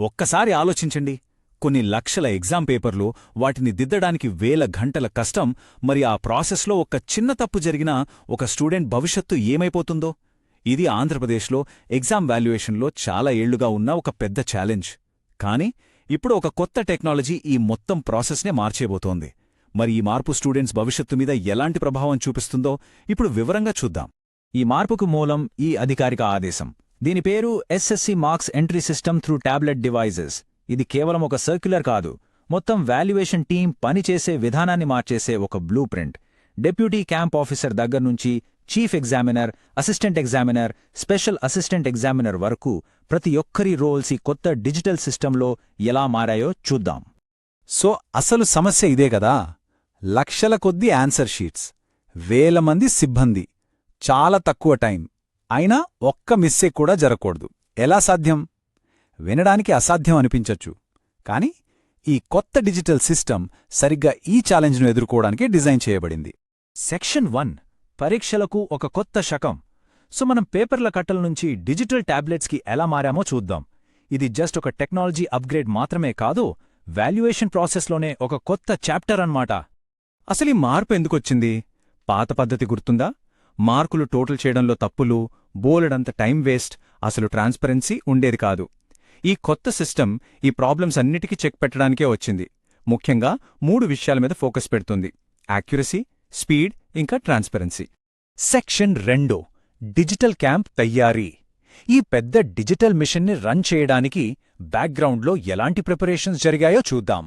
ఒక్కసారి ఆలోచించండి. కొన్ని లక్షల ఎగ్జామ్ పేపర్లు, వాటిని దిద్దడానికి వేల గంటల కష్టం, మరి ఆ ప్రాసెస్లో ఒక్క చిన్న తప్పు జరిగినా ఒక స్టూడెంట్ భవిష్యత్తు ఏమైపోతుందో? ఇది ఆంధ్రప్రదేశ్లో ఎగ్జామ్ వాల్యుయేషన్లో చాలా ఏళ్లుగా ఉన్న ఒక పెద్ద ఛాలెంజ్. కానీ ఇప్పుడు ఒక కొత్త టెక్నాలజీ ఈ మొత్తం ప్రాసెస్నే మార్చేబోతోంది. మరి ఈ మార్పు స్టూడెంట్స్ భవిష్యత్తు మీద ఎలాంటి ప్రభావం చూపిస్తుందో ఇప్పుడు వివరంగా చూద్దాం. ఈ మార్పుకు మూలం ఈ అధికారిక ఆదేశం. దీని పేరు SSC marks entry system through tablet devices. ఇది కేవలం ఒక సర్క్యులర్ కాదు, మొత్తం వాల్యుయేషన్ టీం పనిచేసే విధానాన్ని మార్చేసే ఒక blueprint. Deputy camp officer దగ్గర్నుంచి chief examiner, assistant examiner, special assistant examiner వరకు ప్రతి ఒక్కరి రోల్స్ ఈ కొత్త డిజిటల్ సిస్టంలో ఎలా మారాయో చూద్దాం. సో అసలు సమస్య ఇదే కదా. లక్షల కొద్దీ ఆన్సర్ షీట్స్, వేల మంది సిబ్బంది, చాలా తక్కువ టైం. అయినా ఒక్క మిస్టేక్ కూడా జరగకూడదు. ఎలా సాధ్యం? వినడానికి అసాధ్యం అనిపించొచ్చు, కాని ఈ కొత్త డిజిటల్ సిస్టమ్ సరిగ్గా ఈ ఛాలెంజ్ను ఎదుర్కోవడానికే డిజైన్ చేయబడింది. సెక్షన్ 1 పరీక్షలకు ఒక కొత్త శకం. సో మనం పేపర్ల కట్టల నుంచి డిజిటల్ టాబ్లెట్స్కి ఎలా మారామో చూద్దాం. ఇది జస్ట్ ఒక టెక్నాలజీ అప్గ్రేడ్ మాత్రమే కాదు, వాల్యుయేషన్ ప్రాసెస్లోనే ఒక కొత్త చాప్టర్ అన్నమాట. అసలీ మార్పు ఎందుకొచ్చింది? పాత పద్ధతి గుర్తుందా? మార్కులు టోటల్ చేయడంలో తప్పులు, బోలెడంత టైం వేస్ట్, అసలు ట్రాన్స్పరెన్సీ ఉండేది కాదు. ఈ కొత్త సిస్టమ్ ఈ ప్రాబ్లమ్స్ అన్నిటికీ చెక్ పెట్టడానికే వచ్చింది. ముఖ్యంగా 3 విషయాల మీద ఫోకస్ పెడుతుంది: యాక్యురసీ, స్పీడ్, ఇంకా ట్రాన్స్పరెన్సీ. సెక్షన్ 2 డిజిటల్ క్యాంప్ తయ్యారీ. ఈ పెద్ద డిజిటల్ మిషన్ని రన్ చేయడానికి బ్యాక్గ్రౌండ్లో ఎలాంటి ప్రిపరేషన్స్ జరిగాయో చూద్దాం.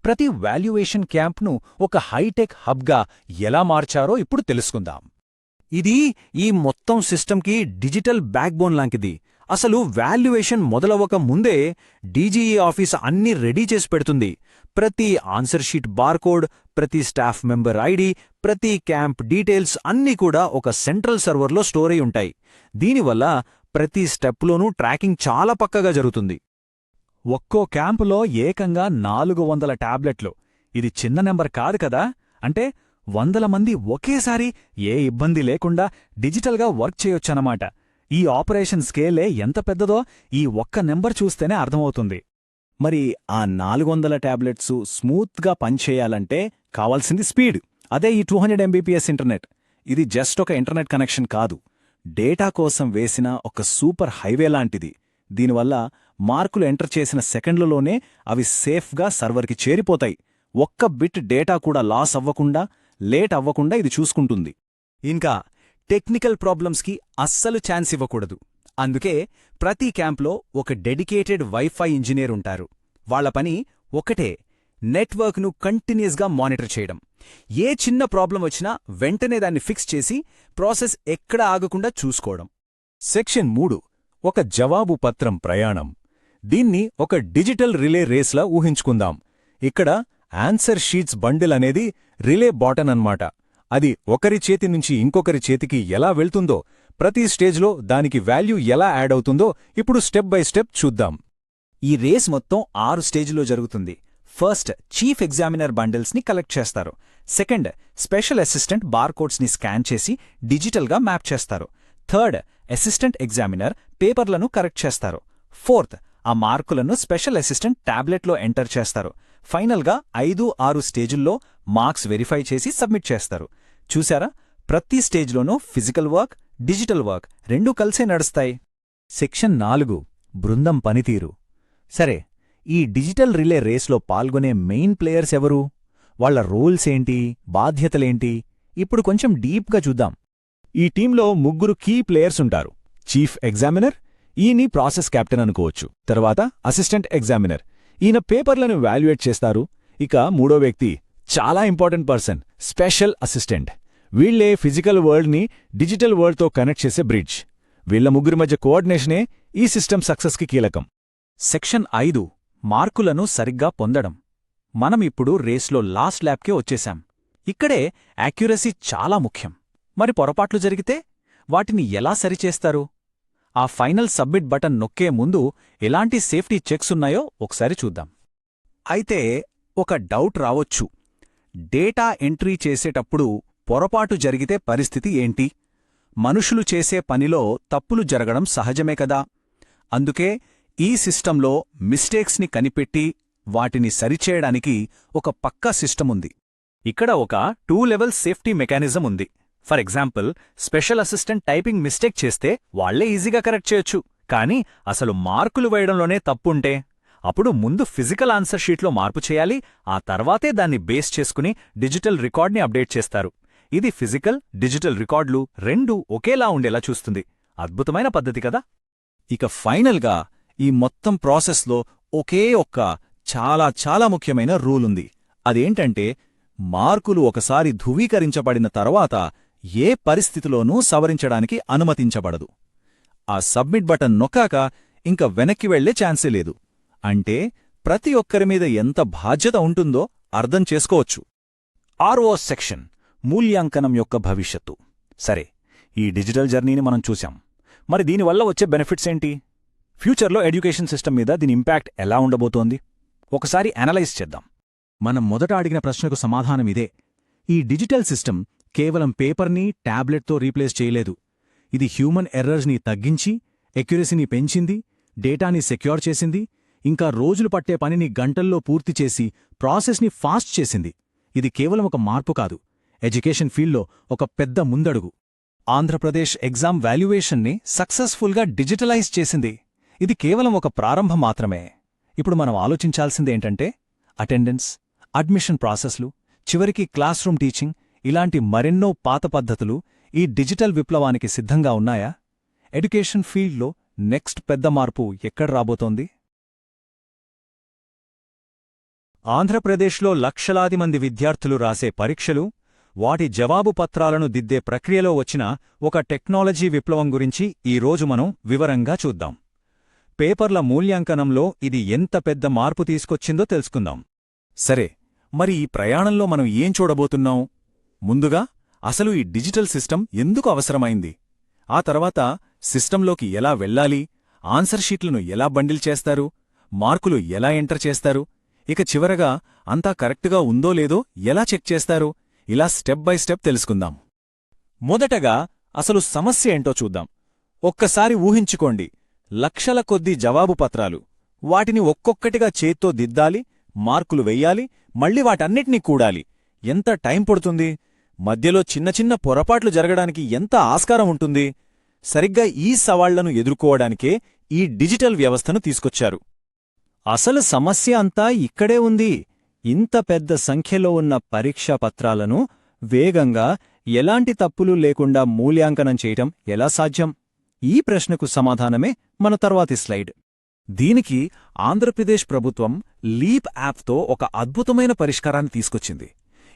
ప్రతి వాల్యుయేషన్ క్యాంప్ను ఒక హైటెక్ హబ్గా ఎలా మార్చారో ఇప్పుడు తెలుసుకుందాం. ఇది ఈ మొత్తం సిస్టమ్కి డిజిటల్ బ్యాక్బోన్ లాంటిది. అసలు వాల్యుయేషన్ మొదలవక ముందే డీజీఈ ఆఫీస్ అన్నీ రెడీ చేసి పెడుతుంది. ప్రతి ఆన్సర్ షీట్ బార్కోడ్, ప్రతి స్టాఫ్ మెంబర్ ఐడి, ప్రతి క్యాంప్ డీటెయిల్స్ అన్నీ కూడా ఒక సెంట్రల్ సర్వర్లో స్టోర్ అయి ఉంటాయి. దీనివల్ల ప్రతి స్టెప్లోనూ ట్రాకింగ్ చాలా పక్కగా జరుగుతుంది. ఒక్కో క్యాంపులో ఏకంగా 400 టాబ్లెట్లు. ఇది చిన్న నెంబర్ కాదు కదా. అంటే 100 మంది ఒకేసారి ఏ ఇబ్బంది లేకుండా డిజిటల్గా వర్క్ చేయొచ్చన్నమాట. ఈ ఆపరేషన్ స్కేలే ఎంత పెద్దదో ఈ ఒక్క నెంబర్ చూస్తేనే అర్థమవుతుంది. మరి ఆ 400 టాబ్లెట్సు స్మూత్గా పనిచేయాలంటే కావాల్సింది స్పీడ్. అదే ఈ 200 MBPS ఇంటర్నెట్. ఇది జస్ట్ ఒక ఇంటర్నెట్ కనెక్షన్ కాదు, డేటా కోసం వేసిన ఒక సూపర్ హైవే లాంటిది. దీనివల్ల మార్కులు ఎంటర్ చేసిన సెకండ్లలోనే అవి సేఫ్గా సర్వర్కి చేరిపోతాయి. ఒక్క బిట్ డేటా కూడా లాస్ అవ్వకుండా, లేట్ అవ్వకుండా ఇది చూసుకుంటుంది. ఇంకా టెక్నికల్ ప్రాబ్లమ్స్కి అస్సలు ఛాన్స్ ఇవ్వకూడదు. అందుకే ప్రతి క్యాంప్లో ఒక డెడికేటెడ్ వైఫై ఇంజనీర్ ఉంటారు. వాళ్ల పని ఒకటే: నెట్వర్క్ను కంటిన్యూస్గా మానిటర్ చేయడం. ఏ చిన్న ప్రాబ్లం వచ్చినా వెంటనే దాన్ని ఫిక్స్ చేసి ప్రాసెస్ ఎక్కడా ఆగకుండా చూసుకోవడం. సెక్షన్ 3 ఒక జవాబు పత్రం ప్రయాణం. దీన్ని ఒక డిజిటల్ రిలే రేస్లా ఊహించుకుందాం. ఇక్కడ ఆన్సర్ షీట్స్ బండిల్ అనేది రిలే బాటన్ అన్నమాట. అది ఒకరి చేతి నుంచి ఇంకొకరి చేతికి ఎలా వెళ్తుందో, ప్రతి స్టేజ్లో దానికి వాల్యూ ఎలా యాడ్ అవుతుందో ఇప్పుడు స్టెప్ బై స్టెప్ చూద్దాం. ఈ రేస్ మొత్తం 6 స్టేజ్లో జరుగుతుంది. ఫస్ట్, చీఫ్ ఎగ్జామినర్ బండిల్స్ని కలెక్ట్ చేస్తారు. సెకండ్, స్పెషల్ అసిస్టెంట్ బార్కోడ్స్ని స్కాన్ చేసి డిజిటల్గా మ్యాప్ చేస్తారు. థర్డ్, అసిస్టెంట్ ఎగ్జామినర్ పేపర్లను కరెక్ట్ చేస్తారు. ఫోర్త్, ఆ మార్కులను స్పెషల్ అసిస్టెంట్ టాబ్లెట్లో ఎంటర్ చేస్తారు. ఫైనల్గా 5-6 స్టేజుల్లో మార్క్స్ వెరిఫై చేసి సబ్మిట్ చేస్తారు. చూశారా, ప్రతి స్టేజ్లోనూ ఫిజికల్ వర్క్, డిజిటల్ వర్క్ రెండూ కలిసే నడుస్తాయి. సెక్షన్ 4 బృందం పనితీరు. సరే, ఈ డిజిటల్ రిలే రేస్లో పాల్గొనే మెయిన్ ప్లేయర్స్ ఎవరు? వాళ్ల రోల్స్ ఏంటి, బాధ్యతలేంటి? ఇప్పుడు కొంచెం డీప్గా చూద్దాం. ఈ టీంలో 3 కీ ప్లేయర్స్ ఉంటారు. చీఫ్ ఎగ్జామినర్, ఈయన్ని ప్రాసెస్ కెప్టెన్ అనుకోవచ్చు. తర్వాత అసిస్టెంట్ ఎగ్జామినర్, ఈయన పేపర్లను వాల్యుయేట్ చేస్తారు. ఇక 3వ వ్యక్తి, చాలా ఇంపార్టెంట్ పర్సన్, స్పెషల్ అసిస్టెంట్. వీళ్లే ఫిజికల్ వరల్డ్ని డిజిటల్ వరల్డ్తో కనెక్ట్ చేసే బ్రిడ్జ్. వీళ్ల 3 మధ్య కోఆర్డినేషనే ఈ సిస్టమ్ సక్సెస్కి కీలకం. సెక్షన్ 5 మార్కులను సరిగ్గా పొందడం. మనం ఇప్పుడు రేస్లో లాస్ట్ ల్యాబ్కే వచ్చేశాం. ఇక్కడే యాక్యురసీ చాలా ముఖ్యం. మరి పొరపాట్లు జరిగితే వాటిని ఎలా సరిచేస్తారు? ఆ ఫైనల్ సబ్మిట్ బటన్ నొక్కే ముందు ఎలాంటి సేఫ్టీ చెక్స్ ఉన్నాయో ఒకసారి చూద్దాం. అయితే ఒక డౌట్ రావొచ్చు. డేటా ఎంట్రీ చేసేటప్పుడు పొరపాటు జరిగితే పరిస్థితి ఏంటి? మనుషులు చేసే పనిలో తప్పులు జరగడం సహజమే కదా. అందుకే ఈ సిస్టంలో మిస్టేక్స్ని కనిపెట్టి వాటిని సరిచేయడానికి ఒక పక్కా సిస్టమ్ ఉంది. ఇక్కడ ఒక 2 లెవెల్ సేఫ్టీ మెకానిజం ఉంది. For example, special assistant typing mistake చేస్తే వాళ్లే ఈజీగా కరెక్ట్ చేయొచ్చు. కానీ అసలు మార్కులు వేయడంలోనే తప్పుంటే అప్పుడు ముందు ఫిజికల్ ఆన్సర్ షీట్లో మార్పు చేయాలి, ఆ తర్వాతే దాన్ని బేస్ చేసుకుని డిజిటల్ రికార్డ్ని అప్డేట్ చేస్తారు. ఇది ఫిజికల్, డిజిటల్ రికార్డులు రెండూ ఒకేలా ఉండేలా చూస్తుంది. అద్భుతమైన పద్ధతి కదా. ఇక ఫైనల్గా ఈ మొత్తం ప్రాసెస్లో ఒకే ఒక్క చాలా ముఖ్యమైన రూల్ ఉంది. అదేంటంటే, మార్కులు ఒకసారి ధృవీకరించబడిన తర్వాత ఏ పరిస్థితిలోనూ సవరించడానికి అనుమతించబడదు. ఆ సబ్మిట్ బటన్ నొక్కాక ఇంక వెనక్కి వెళ్లే ఛాన్సే లేదు. అంటే ప్రతి ఒక్కరి మీద ఎంత బాధ్యత ఉంటుందో అర్థం చేసుకోవచ్చు. ఆర్ఓ సెక్షన్, మూల్యాంకనం యొక్క భవిష్యత్తు. సరే, ఈ డిజిటల్ జర్నీని మనం చూశాం. మరి దీనివల్ల వచ్చే బెనిఫిట్స్ ఏంటి? ఫ్యూచర్లో ఎడ్యుకేషన్ సిస్టమ్ మీద దీని ఇంపాక్ట్ ఎలా ఉండబోతోంది? ఒకసారి అనలైజ్ చేద్దాం. మనం మొదట అడిగిన ప్రశ్నకు సమాధానమిదే. ఈ డిజిటల్ సిస్టమ్ కేవలం పేపర్ని, టాబ్లెట్తో రీప్లేస్ చేయలేదు. ఇది హ్యూమన్ ఎర్రర్స్ని తగ్గించి, ఎక్యురసీని పెంచింది, డేటాని సెక్యూర్ చేసింది, ఇంకా రోజులు పట్టే పనిని గంటల్లో పూర్తిచేసి ప్రాసెస్ని ఫాస్ట్ చేసింది. ఇది కేవలం ఒక మార్పు కాదు, ఎడ్యుకేషన్ ఫీల్డ్లో ఒక పెద్ద ముందడుగు. ఆంధ్రప్రదేశ్ ఎగ్జామ్ వాల్యుయేషన్ని సక్సెస్ఫుల్గా డిజిటలైజ్ చేసింది. ఇది కేవలం ఒక ప్రారంభం మాత్రమే. ఇప్పుడు మనం ఆలోచించాల్సిందేంటంటే, అటెండెన్స్, అడ్మిషన్ ప్రాసెస్లు, చివరికి క్లాస్ రూమ్ టీచింగ్, ఇలాంటి మరెన్నో పాత పద్ధతులు ఈ డిజిటల్ విప్లవానికి సిద్ధంగా ఉన్నాయా? ఎడ్యుకేషన్ ఫీల్డ్లో నెక్స్ట్ పెద్ద మార్పు ఎక్కడ రాబోతోంది? ఆంధ్రప్రదేశ్లో లక్షలాది మంది విద్యార్థులు రాసే పరీక్షలు, వాటి జవాబు పత్రాలను దిద్దే ప్రక్రియలో వచ్చిన ఒక టెక్నాలజీ విప్లవం గురించి ఈరోజు మనం వివరంగా చూద్దాం. పేపర్ల మూల్యాంకనంలో ఇది ఎంత పెద్ద మార్పు తీసుకొచ్చిందో తెలుసుకుందాం. సరే, మరి ఈ ప్రయాణంలో మనం ఏం చూడబోతున్నాం? ముందుగా అసలు ఈ డిజిటల్ సిస్టమ్ ఎందుకు అవసరమైంది? ఆ తర్వాత సిస్టంలోకి ఎలా వెళ్ళాలి? ఆన్సర్ షీట్లను ఎలా బండిల్ చేస్తారు? మార్కులు ఎలా ఎంటర్ చేస్తారు? ఇక చివరగా అంతా కరెక్టుగా ఉందో లేదో ఎలా చెక్ చేస్తారు? ఇలా స్టెప్ బై స్టెప్ తెలుసుకుందాం. మొదటగా అసలు సమస్య ఏంటో చూద్దాం. ఒక్కసారి ఊహించుకోండి, లక్షల కొద్దీ జవాబు పత్రాలు. వాటిని ఒక్కొక్కటిగా చేత్తో దిద్దాలి, మార్కులు వెయ్యాలి, మళ్ళీ వాటన్నిటినీ కూడాలి. ఎంత టైం పడుతుంది? మధ్యలో చిన్న చిన్న పొరపాట్లు జరగడానికి ఎంత ఆస్కారం ఉంటుంది? సరిగ్గా ఈ సవాళ్లను ఎదుర్కోవడానికే ఈ డిజిటల్ వ్యవస్థను తీసుకొచ్చారు. అసలు సమస్య అంతా ఇక్కడే ఉంది. ఇంత పెద్ద సంఖ్యలో ఉన్న పరీక్షా పత్రాలను వేగంగా, ఎలాంటి తప్పులు లేకుండా మూల్యాంకనం చేయటం ఎలా సాధ్యం? ఈ ప్రశ్నకు సమాధానమే మన తర్వాతి స్లైడ్. దీనికి ఆంధ్రప్రదేశ్ ప్రభుత్వం లీప్ యాప్తో ఒక అద్భుతమైన పరిష్కారాన్ని తీసుకొచ్చింది.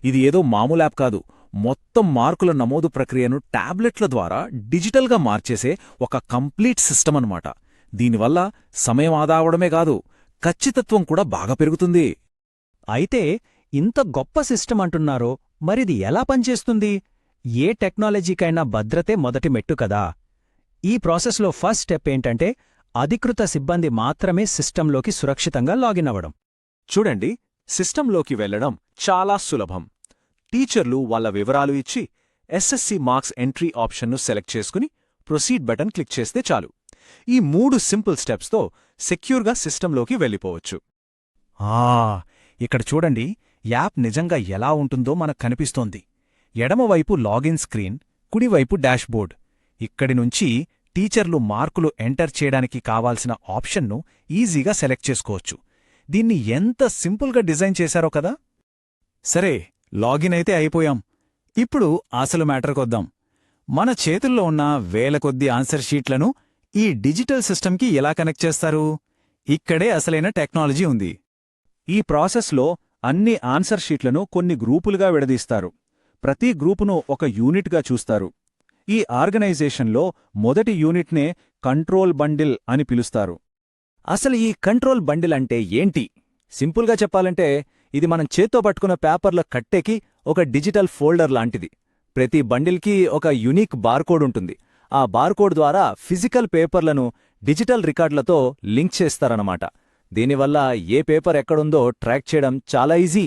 ఇది ఏదో మామూలు యాప్ కాదు, మొత్తం మార్కుల నమోదు ప్రక్రియను టాబ్లెట్ల ద్వారా డిజిటల్గా మార్చేసే ఒక కంప్లీట్ సిస్టమ్ అన్నమాట. దీనివల్ల సమయం ఆదా అవడమే కాదు, ఖచ్చితత్వం కూడా బాగా పెరుగుతుంది. అయితే ఇంత గొప్ప సిస్టమ్ అంటున్నారో, మరిది ఎలా పనిచేస్తుంది? ఏ టెక్నాలజీకైనా భద్రతే మొదటి మెట్టు కదా. ఈ ప్రాసెస్లో ఫస్ట్ స్టెప్ ఏంటంటే, అధికృత సిబ్బంది మాత్రమే సిస్టంలోకి సురక్షితంగా లాగిన్ అవ్వడం. చూడండి, సిస్టంలోకి వెళ్లడం చాలా సులభం. టీచర్లు వాళ్ళ వివరాలు ఇచ్చి ఎస్ఎస్సి మార్క్స్ ఎంట్రీ ఆప్షన్ను సెలెక్ట్ చేసుకుని ప్రొసీడ్ బటన్ క్లిక్ చేస్తే చాలు. ఈ 3 సింపుల్ స్టెప్స్తో సెక్యూర్గా సిస్టంలోకి వెళ్ళిపోవచ్చు. ఇక్కడ చూడండి, యాప్ నిజంగా ఎలా ఉంటుందో మనకు కనిపిస్తోంది. ఎడమవైపు లాగిన్ స్క్రీన్, కుడివైపు డాష్బోర్డ్. ఇక్కడి నుంచి టీచర్లు మార్కులు ఎంటర్ చేయడానికి కావాల్సిన ఆప్షన్ను ఈజీగా సెలెక్ట్ చేసుకోవచ్చు. దీన్ని ఎంత సింపుల్గా డిజైన్ చేశారో కదా. సరే, లాగిన్ అయితే అయిపోయాం. ఇప్పుడు అసలు మ్యాటర్కొద్దాం. మన చేతుల్లో ఉన్న వేల కొద్ది ఆన్సర్ షీట్లను ఈ డిజిటల్ సిస్టమ్కి ఎలా కనెక్ట్ చేస్తారు? ఇక్కడే అసలైన టెక్నాలజీ ఉంది. ఈ ప్రాసెస్లో అన్ని ఆన్సర్ షీట్లను కొన్ని గ్రూపులుగా విడదీస్తారు. ప్రతి గ్రూపును ఒక యూనిట్గా చూస్తారు. ఈ ఆర్గనైజేషన్లో మొదటి యూనిట్నే కంట్రోల్ బండిల్ అని పిలుస్తారు. అసలు ఈ కంట్రోల్ బండిల్ అంటే ఏంటి? సింపుల్గా చెప్పాలంటే, ఇది మనం చేత్తో పట్టుకున్న పేపర్ల కట్టెకి ఒక డిజిటల్ ఫోల్డర్ లాంటిది. ప్రతి బండిల్కి ఒక యునిక్ బార్కోడ్ ఉంటుంది. ఆ బార్కోడ్ ద్వారా ఫిజికల్ పేపర్లను డిజిటల్ రికార్డులతో లింక్ చేస్తారన్నమాట. దీనివల్ల ఏ పేపర్ ఎక్కడుందో ట్రాక్ చేయడం చాలా ఈజీ.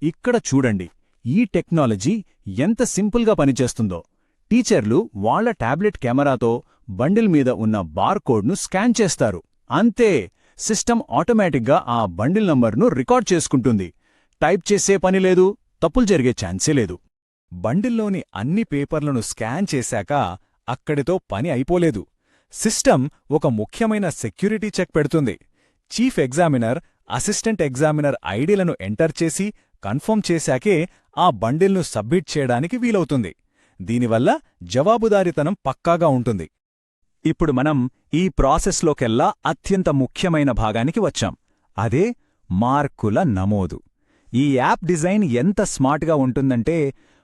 ఇక్కడ చూడండి, ఈ టెక్నాలజీ ఎంత సింపుల్గా పనిచేస్తుందో. టీచర్లు వాళ్ల టాబ్లెట్ కెమెరాతో బండిల్ మీద ఉన్న బార్కోడ్ను స్కాన్ చేస్తారు. అంతే, సిస్టమ్ ఆటోమేటిక్గా ఆ బండిల్ నంబర్ను రికార్డ్ చేసుకుంటుంది. టైప్ చేసే పని లేదు, తప్పులు జరిగే ఛాన్సే లేదు. బండిల్లోని అన్ని పేపర్లను స్కాన్ చేశాక అక్కడితో పని అయిపోలేదు. సిస్టమ్ ఒక ముఖ్యమైన సెక్యూరిటీ చెక్ పెడుతుంది. చీఫ్ ఎగ్జామినర్, అసిస్టెంట్ ఎగ్జామినర్ ఐడీలను ఎంటర్ చేసి కన్ఫర్మ్ చేశాకే ఆ బండిల్ను సబ్మిట్ చేయడానికి వీలవుతుంది. దీనివల్ల జవాబుదారీతనం పక్కాగా ఉంటుంది. ఇప్పుడు మనం ఈ ప్రాసెస్లోకెల్లా అత్యంత ముఖ్యమైన భాగానికి వచ్చాం. అదే మార్కుల నమోదు. ఈ యాప్ డిజైన్ ఎంత స్మార్ట్గా ఉంటుందంటే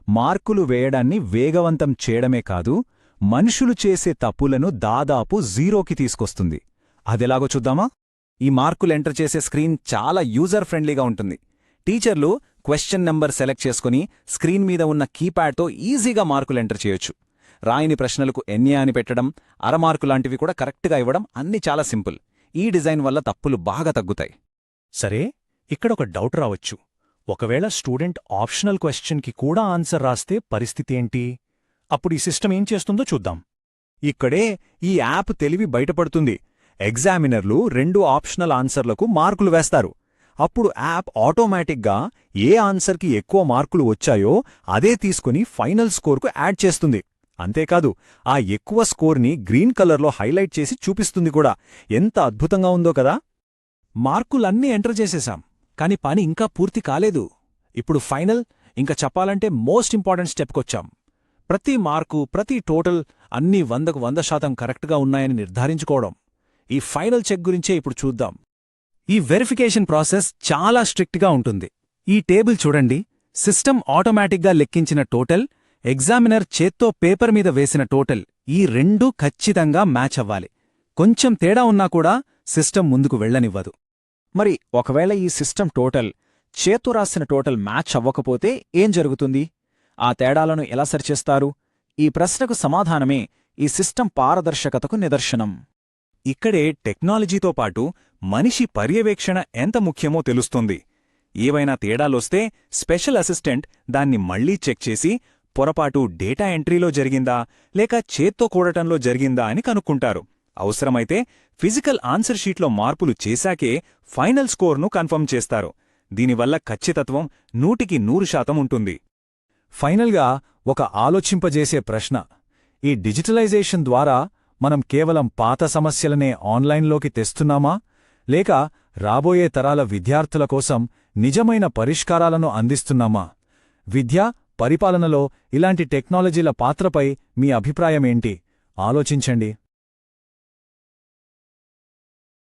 మార్కులు వేయడాన్ని వేగవంతం చేయడమే కాదు, మనుషులు చేసే తప్పులను దాదాపు జీరోకి తీసుకొస్తుంది. అదెలాగో చూద్దామా? ఈ మార్కులు ఎంటర్ చేసే స్క్రీన్ చాలా యూజర్ ఫ్రెండ్లీగా ఉంటుంది. టీచర్లు క్వశ్చన్ నెంబర్ సెలెక్ట్ చేసుకుని స్క్రీన్ మీద ఉన్న కీప్యాడ్తో ఈజీగా మార్కులు ఎంటర్ చేయొచ్చు. రాయని ప్రశ్నలకు ఎన్ఏ అని పెట్టడం, అరమార్కు లాంటివి కూడా కరెక్ట్గా ఇవ్వడం అన్నీ చాలా సింపుల్. ఈ డిజైన్ వల్ల తప్పులు బాగా తగ్గుతాయి. సరే, ఇక్కడొక డౌట్ రావచ్చు. ఒకవేళ స్టూడెంట్ ఆప్షనల్ క్వశ్చన్కి కూడా ఆన్సర్ రాస్తే పరిస్థితి ఏంటి? అప్పుడు ఈ సిస్టమ్ ఏం చేస్తుందో చూద్దాం. ఇక్కడే ఈ యాప్ తెలివి బయటపడుతుంది. ఎగ్జామినర్లు 2 ఆప్షనల్ ఆన్సర్లకు మార్కులు వేస్తారు. అప్పుడు యాప్ ఆటోమేటిక్గా ఏ ఆన్సర్కి ఎక్కువ మార్కులు వచ్చాయో అదే తీసుకుని ఫైనల్ స్కోర్కు యాడ్ చేస్తుంది. అంతేకాదు, ఆ ఎక్కువ స్కోర్ని గ్రీన్ కలర్లో హైలైట్ చేసి చూపిస్తుంది కూడా. ఎంత అద్భుతంగా ఉందో కదా! మార్కులన్నీ ఎంటర్ చేసేశాం, కాని పని ఇంకా పూర్తి కాలేదు. ఇప్పుడు ఫైనల్, ఇంకా చెప్పాలంటే మోస్ట్ ఇంపార్టెంట్ స్టెప్కొచ్చాం. ప్రతి మార్కు, ప్రతి టోటల్ అన్నీ 100కు 100% కరెక్ట్గా ఉన్నాయని నిర్ధారించుకోవడం. ఈ ఫైనల్ చెక్ గురించే ఇప్పుడు చూద్దాం. ఈ వెరిఫికేషన్ ప్రాసెస్ చాలా స్ట్రిక్ట్గా ఉంటుంది. ఈ టేబుల్ చూడండి. సిస్టమ్ ఆటోమేటిక్గా లెక్కించిన టోటల్, ఎగ్జామినర్ చేత్తో పేపర్ మీద వేసిన టోటల్, ఈ రెండూ ఖచ్చితంగా మ్యాచ్ అవ్వాలి. కొంచెం తేడా ఉన్నా కూడా సిస్టమ్ ముందుకు వెళ్లనివ్వదు. మరి ఒకవేళ ఈ సిస్టమ్ టోటల్, చేత్తో రాసిన టోటల్ మ్యాచ్ అవ్వకపోతే ఏం జరుగుతుంది? ఆ తేడాలను ఎలా సరిచేస్తారు? ఈ ప్రశ్నకు సమాధానమే ఈ సిస్టమ్ పారదర్శకతకు నిదర్శనం. ఇక్కడే టెక్నాలజీతో పాటు మనిషి పర్యవేక్షణ ఎంత ముఖ్యమో తెలుస్తుంది. ఏవైనా తేడాలొస్తే స్పెషల్ అసిస్టెంట్ దాన్ని మళ్లీ చెక్ చేసి పొరపాటు డేటా ఎంట్రీలో జరిగిందా లేక చేత్తో కూడటంలో జరిగిందా అని కనుక్కుంటారు. అవసరమైతే ఫిజికల్ ఆన్సర్ షీట్లో మార్పులు చేశాకే ఫైనల్ స్కోర్ను కన్ఫర్మ్ చేస్తారు. దీనివల్ల ఖచ్చితత్వం 100కి 100% ఉంటుంది. ఫైనల్గా ఒక ఆలోచింపజేసే ప్రశ్న. ఈ డిజిటలైజేషన్ ద్వారా మనం కేవలం పాత సమస్యలనే ఆన్లైన్లోకి తెస్తున్నామా, లేక రాబోయే తరాల విద్యార్థుల కోసం నిజమైన పరిష్కారాలను అందిస్తున్నామా? విద్య, పరిపాలనలో ఇలాంటి టెక్నాలజీల పాత్రపై మీ అభిప్రాయమేంటి? ఆలోచించండి.